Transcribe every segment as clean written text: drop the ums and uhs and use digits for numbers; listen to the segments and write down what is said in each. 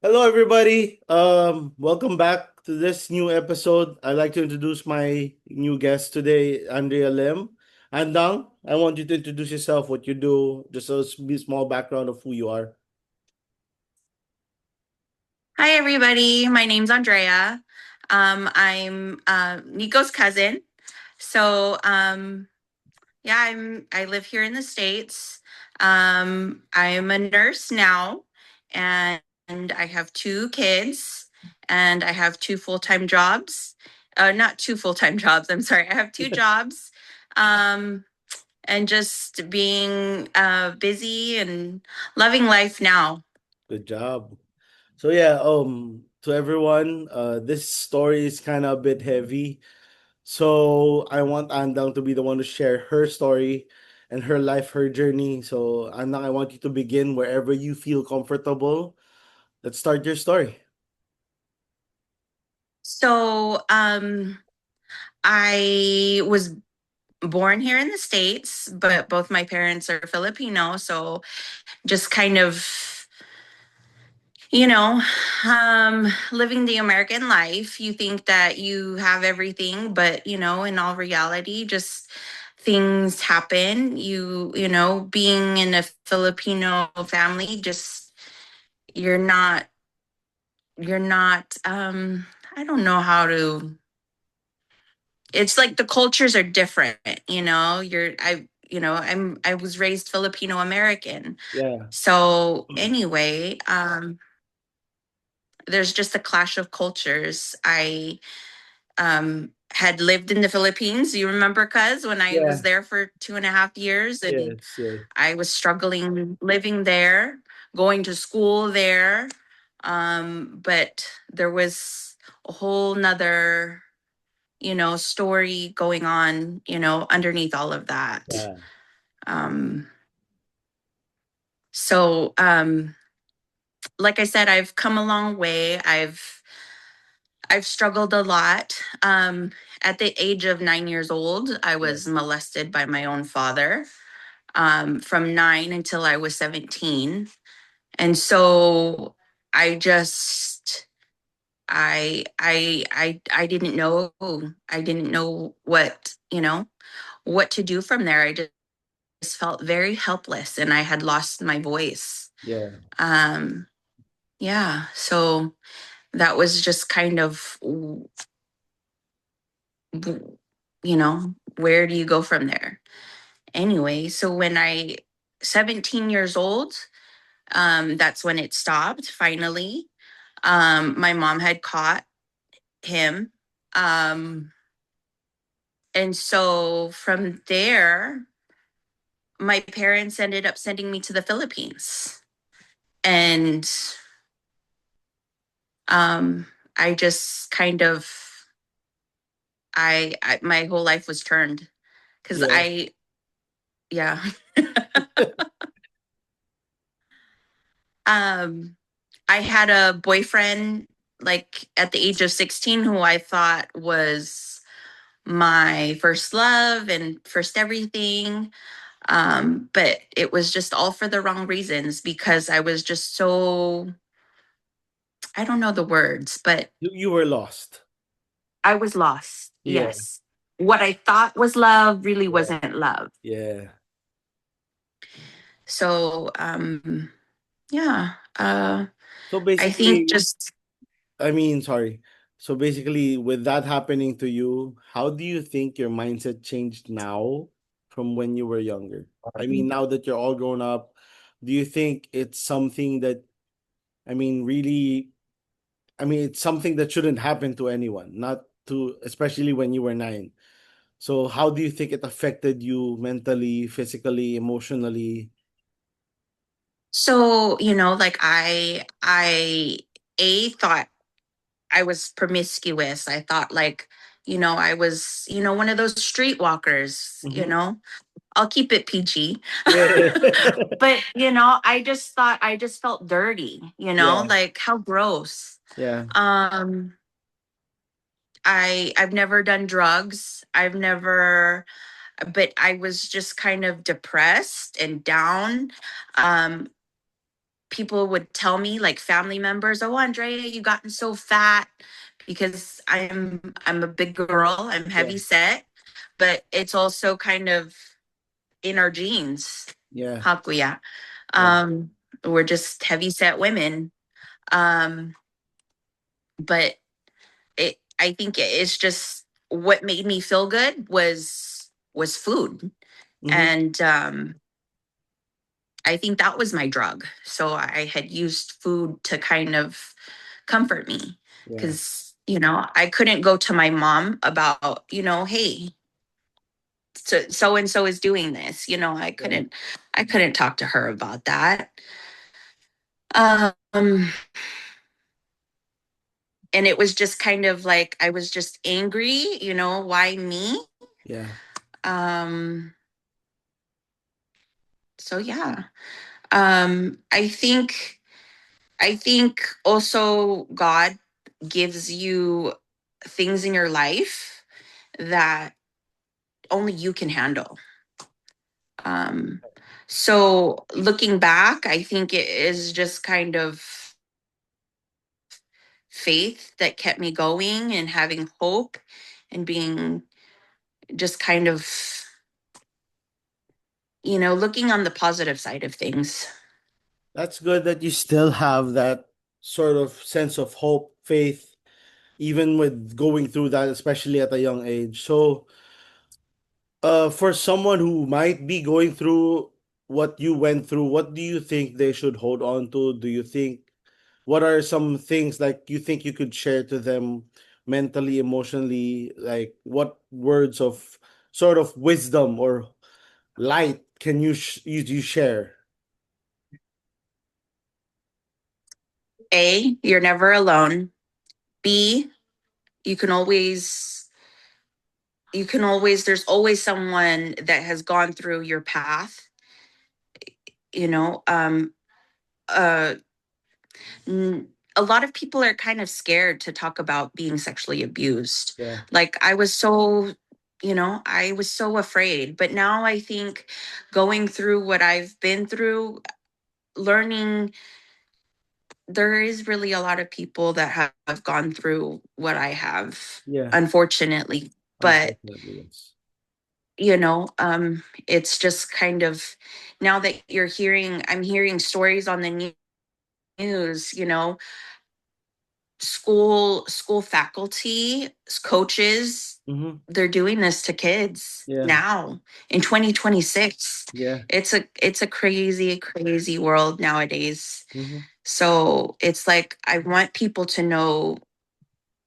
Hello, everybody. Welcome back to this new episode. I'd like to introduce my new guest today, Andrea Lim. Andang, I want you to introduce yourself, what you do, just a small background of who you are. Hi, everybody. My name's Andrea. I'm Nico's cousin. So, yeah, I live here in the States. I'm a nurse now, and I have two kids, and I have two full-time jobs. Not two full-time jobs. I'm sorry. I have two jobs. Um, and just being busy and loving life now. Good job. So yeah, to everyone, this story is kind of a bit heavy. So I want Andang to be the one to share her story and her life, her journey. So Andang, I want you to begin wherever you feel comfortable. Let's start your story. So, I was born here in the States, but both my parents are Filipino. So just kind of, you know, living the American life, you think that you have everything, but, in all reality, just things happen. Being in a Filipino family, just you're not, you're not, I don't know how to it's like the cultures are different, I was raised Filipino American. Yeah. So anyway, there's just a clash of cultures. I had lived in the Philippines. You remember, cuz when I was Yeah. there for 2.5 years, and Yes. Yes. I was struggling living there, going to school there. But there was a whole nother story going on, underneath all of that. Yeah. Um, so, like I said, I've come a long way. I've struggled a lot. At the age of 9 years old, I Yeah. was molested by my own father, from 9 until I was 17. And so I just, I didn't know. I didn't know what to do from there. I just felt very helpless and I had lost my voice. Yeah. Um, yeah, so that was just kind of, where do you go from there? Anyway, so 17 years old, that's when it stopped finally. My mom had caught him. Um, and so from there, my parents ended up sending me to the Philippines. And um, I just kind of, my whole life was turned because Yeah. yeah. um, I had a boyfriend like at the age of 16 who I thought was my first love and first everything. But it was just all for the wrong reasons because I was just so, I don't know the words, but You were lost. I was lost. Yeah. Yes. What I thought was love really Yeah. wasn't love. Yeah. So, yeah, So I think basically, just sorry. So basically, with that happening to you, how do you think your mindset changed now from when you were younger? Now that you're all grown up, do you think it's something that, really, it's something that shouldn't happen to anyone, not to, especially when you were 9. So how do you think it affected you mentally, physically, emotionally? so, like I a thought I was promiscuous. I thought like, I was, one of those streetwalkers, Mm-hmm. I'll keep it PG. Yeah. But, I just thought I just felt dirty, Yeah. like how gross. Yeah. Um I've never done drugs. But I was just kind of depressed and down. Um people would tell me, like family members, "Oh, Andrea, you gotten so fat," because I'm a big girl, I'm Yeah. heavy set, but it's also kind of in our genes. Yeah. Hakuya. Yeah. Um, we're just heavy set women. Um, but I think it's just what made me feel good was food. Mm-hmm. And I think that was my drug. So I had used food to kind of comfort me Yeah. because, I couldn't go to my mom about, hey, so and so is doing this. Yeah. I couldn't talk to her about that. Um, and it was just kind of like I was just angry, why me? Yeah. Um, so yeah. I think also God gives you things in your life that only you can handle. Um, so looking back, I think it is just kind of faith that kept me going and having hope and being just kind of, looking on the positive side of things. That's good that you still have that sort of sense of hope, faith, even with going through that, especially at a young age. So, for someone who might be going through what you went through, what do you think they should hold on to? Do you think what are some things like you think you could share to them mentally, emotionally? Like what words of sort of wisdom or light can you share? A, you're never alone. B, you can always there's always someone that has gone through your path. you know um uh a lot of people are kind of scared to talk about being sexually abused. Yeah. Like I was so afraid, but now I think going through what I've been through, learning there is really a lot of people that have gone through what I have, Yeah. unfortunately. But Unfortunately, yes. it's just kind of, now that I'm hearing stories on the news, school faculty, coaches, Mm-hmm. they're doing this to kids Yeah. now in 2026. Yeah. It's a crazy world nowadays. Mm-hmm. So it's like I want people to know,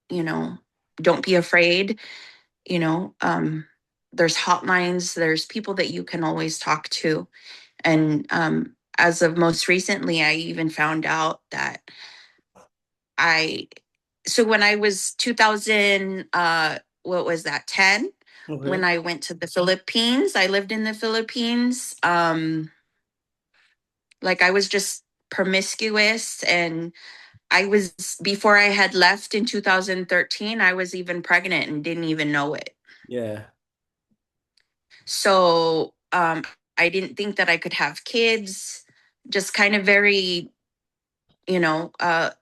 you know don't be afraid. you know um there's hotlines, there's people that you can always talk to. And as of most recently, I even found out that I so when I was 2000, what was that, 10, when Okay. I went to the Philippines, I lived in the Philippines. Like I was just promiscuous, and I was, before I had left in 2013, I was even pregnant and didn't even know it. Yeah. So I didn't think that I could have kids. Just kind of very, you know, I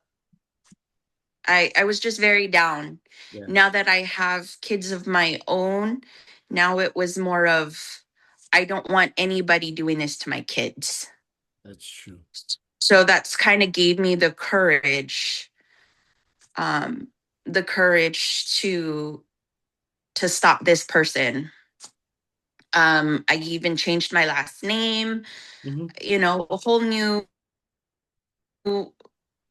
was just very down. Yeah. Now that I have kids of my own, now it was more of, I don't want anybody doing this to my kids. That's true. So that's kind of gave me um, the courage to stop this person. I even changed my last name, Mm-hmm. a whole new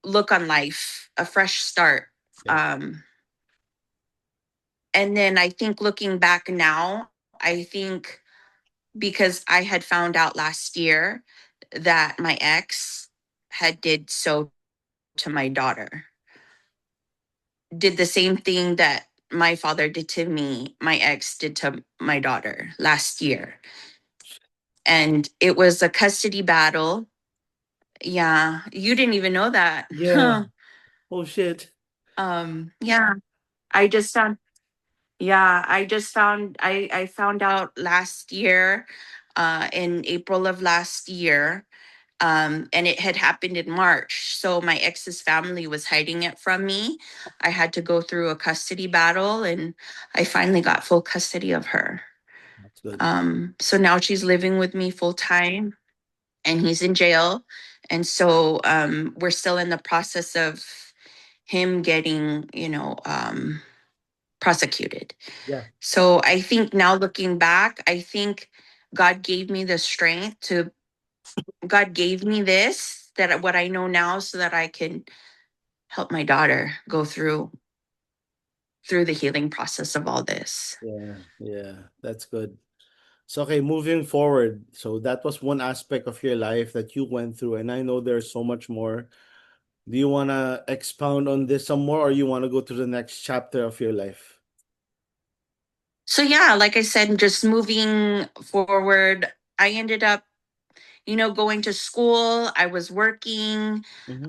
look on life, a fresh start. Yeah. Um, and then I think looking back now, I think because I had found out last year that my ex had did so to my daughter, did the same thing that my father did to me, my ex did to my daughter last year. And it was a custody battle. Yeah, you didn't even know that. Yeah. Oh shit. Yeah, I just found Yeah, I found out last year, in April of last year. And it had happened in March. So my ex's family was hiding it from me. I had to go through a custody battle, and I finally got full custody of her. That's good. So now she's living with me full time, and he's in jail. And so we're still in the process of him getting, prosecuted. Yeah. So I think now looking back, I think God gave me the strength to, God gave me this, that what I know now, so that I can help my daughter go through the healing process of all this. Yeah. Yeah. That's good. So, okay, moving forward. So that was one aspect of your life that you went through, and I know there's so much more. Do you want to expound on this some more, or you want to go to the next chapter of your life? So yeah, like I said, just moving forward, I ended up, going to school. I was working, Mm-hmm.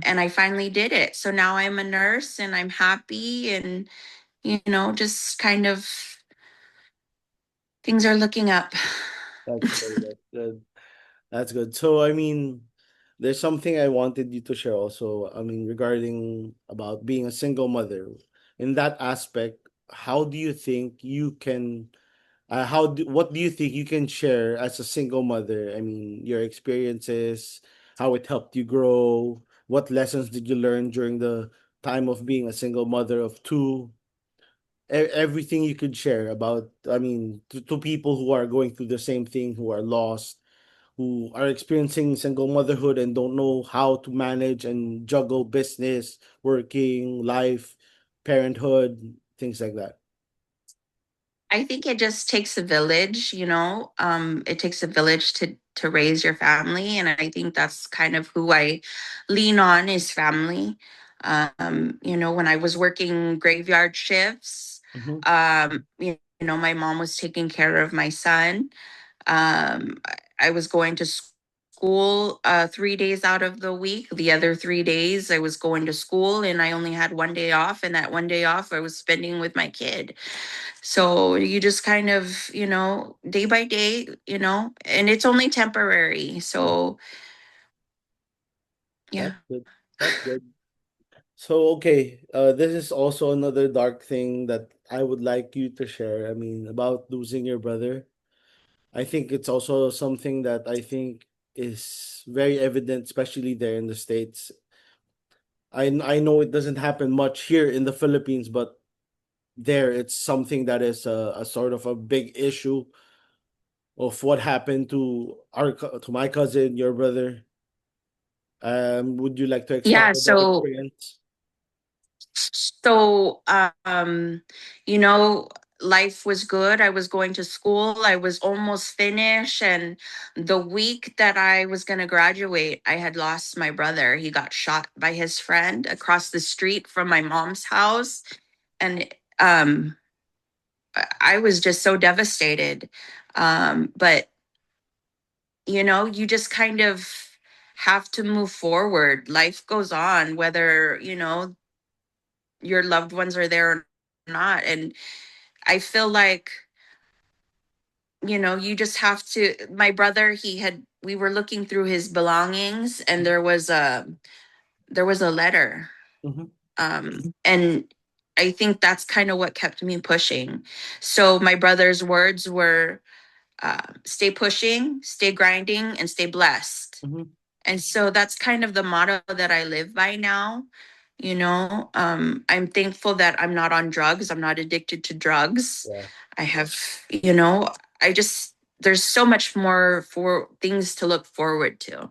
and I finally did it. So now I'm a nurse and I'm happy, and just kind of things are looking up. That's good. That's good. That's good. So, I mean, there's something I wanted you to share also. I mean, regarding about being a single mother. In that aspect, how do you think you can what do you think you can share as a single mother? I mean, your experiences, how it helped you grow, what lessons did you learn during the time of being a single mother of two? Everything you could share about, I mean, to people who are going through the same thing, who are lost, who are experiencing single motherhood and don't know how to manage and juggle business, working, life, parenthood, things like that. I think it just takes a village, it takes a village to raise your family, and I think that's kind of who I lean on, is family. When I was working graveyard shifts, Mm-hmm. my mom was taking care of my son. I was going to school 3 days out of the week. The other 3 days I was going to school, and I only had one day off, and that one day off I was spending with my kid. So you just kind of, day by day, and it's only temporary. Yeah, So that's yeah. good. That's good. So, okay, this is also another dark thing that I would like you to share. I mean, about losing your brother. I think it's also something that I think is very evident, especially there in the States. I know it doesn't happen much here in the Philippines, but there it's something that is a sort of a big issue of what happened to to my cousin, your brother. Would you like to expound Yeah. on that So experience? So, you know, life was good. I was going to school. I was almost finished. And the week that I was going to graduate, I had lost my brother. He got shot by his friend across the street from my mom's house. And um, I was just so devastated. But, you just kind of have to move forward. Life goes on, whether, your loved ones are there or not. And I feel like, you just have to. My brother, we were looking through his belongings, and there was a letter. Mm-hmm. And I think that's kind of what kept me pushing. So my brother's words were, stay pushing, stay grinding, and stay blessed. Mm-hmm. And so that's kind of the motto that I live by now. I'm thankful that I'm not on drugs. I'm not addicted to drugs. Yeah. I have, I just, there's so much more for things to look forward to.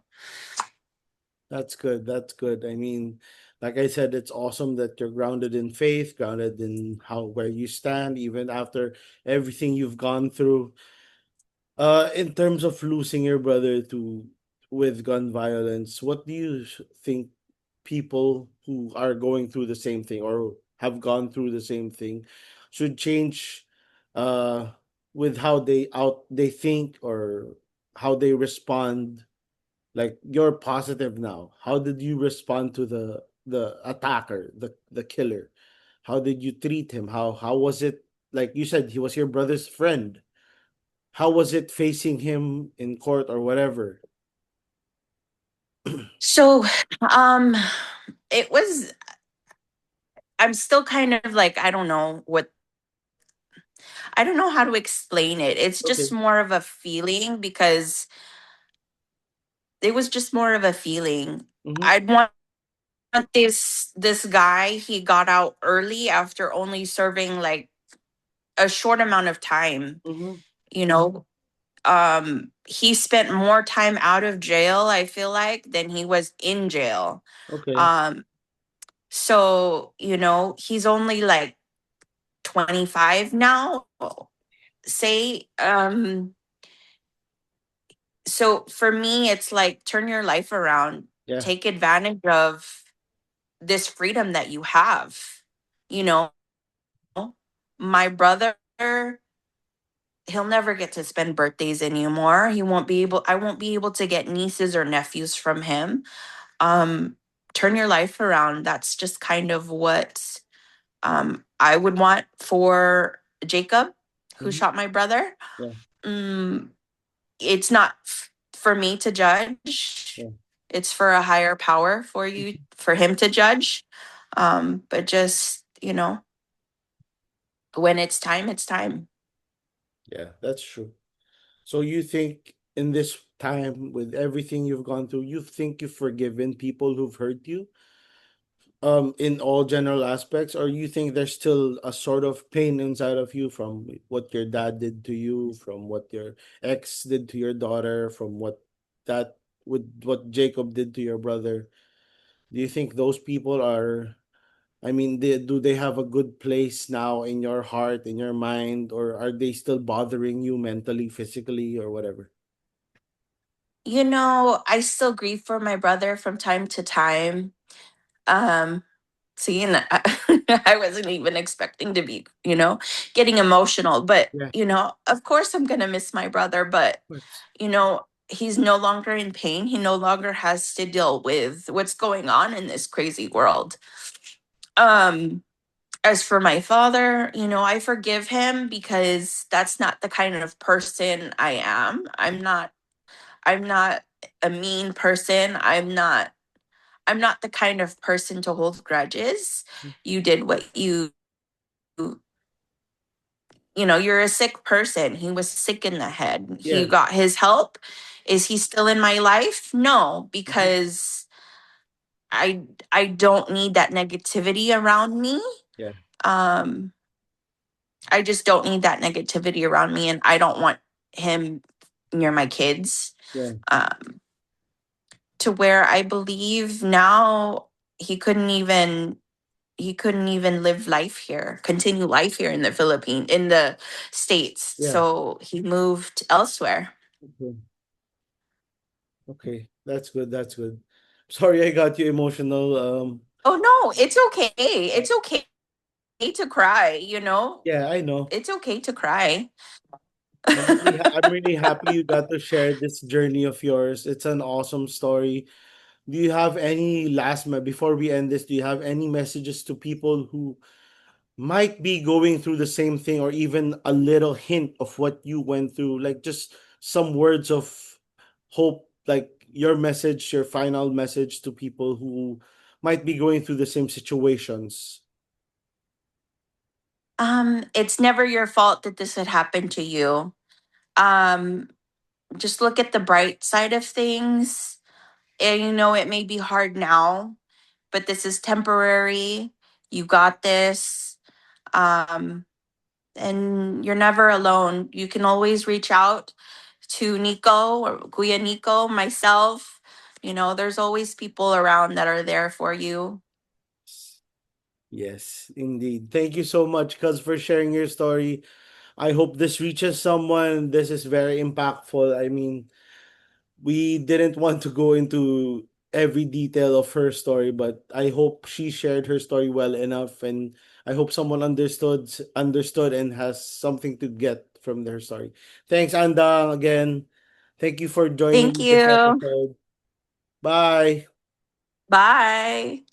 That's good. That's good. I mean, like I said, it's awesome that you're grounded in faith, grounded in how where you stand, even after everything you've gone through. In terms of losing your brother to with gun violence, what do you think people who are going through the same thing or have gone through the same thing should change uh with how they think or how they respond? Like, you're positive now. How did you respond to the attacker, the killer? How did you treat him? How was it? Like you said, he was your brother's friend. How was it facing him in court or whatever? So, um, it was, I'm still kind of like, I don't know how to explain it. It's just Okay. more of a feeling because it was just more of a feeling. Mm-hmm. I'd want this guy, he got out early after only serving like a short amount of time, Mm-hmm. you know. He spent more time out of jail, I feel like, than he was in jail. Okay. Um, so, he's only like 25 now, say. So for me, it's like turn your life around, Yeah. take advantage of this freedom that you have. You know, my brother, he'll never get to spend birthdays anymore. I won't be able to get nieces or nephews from him. Um, turn your life around. That's just kind of what I would want for Jacob, who Mm-hmm. shot my brother. Yeah. Mm, it's not for me to judge. Yeah. It's for a higher power for him to judge. But just, when it's time, it's time. Yeah. That's true. So you think in this time with everything you've gone through, you think you've forgiven people who've hurt you, in all general aspects, or you think there's still a sort of pain inside of you from what your dad did to you, from what your ex did to your daughter, from that what Jacob did to your brother? Do you think those people are, I mean, do they have a good place now in your heart, in your mind, or are they still bothering you mentally, physically, or whatever? I still grieve for my brother from time to time. Um, seeing I wasn't even expecting to be, getting emotional, but Yeah, of of course I'm gonna miss my brother, but course. he's no longer in pain. He no longer has to deal with what's going on in this crazy world. Um, as for my father, I forgive him because that's not the kind of person I am. I'm not a mean person. I'm not the kind of person to hold grudges. You did what you're a sick person. He was sick in the head. He Yeah. got his help. Is he still in my life? No, Mhm. because I don't need that negativity around me. Yeah. Um I just don't need that negativity around me, and I don't want him near my kids. Yeah. Um to where I believe now he couldn't even he couldn't even live life here, continue life here in the States. Yeah. So he moved elsewhere. Okay. Okay. That's good. That's good. Sorry I got you emotional. Oh no, it's okay. It's okay to cry. Yeah, I know. It's okay to cry. I'm really happy you got to share this journey of yours. It's an awesome story. Do you have any before we end this, do you have any messages to people who might be going through the same thing, or even a little hint of what you went through, like just some words of hope, like your message, your final message to people who might be going through the same situations? It's never your fault that this had happened to you. Um, just look at the bright side of things. And it may be hard now, but this is temporary. You got this. Um, and you're never alone. You can always reach out to Nico or Kuya Nico, myself. There's always people around that are there for you. Yes, indeed. Thank you so much, cuz, for sharing your story. I hope this reaches someone. This is very impactful. I mean, we didn't want to go into every detail of her story, but I hope she shared her story well enough, and I hope someone understood and has something to get from their story. Thanks, Anda, again. Thank you for joining Thank me this you. episode. Bye. Bye.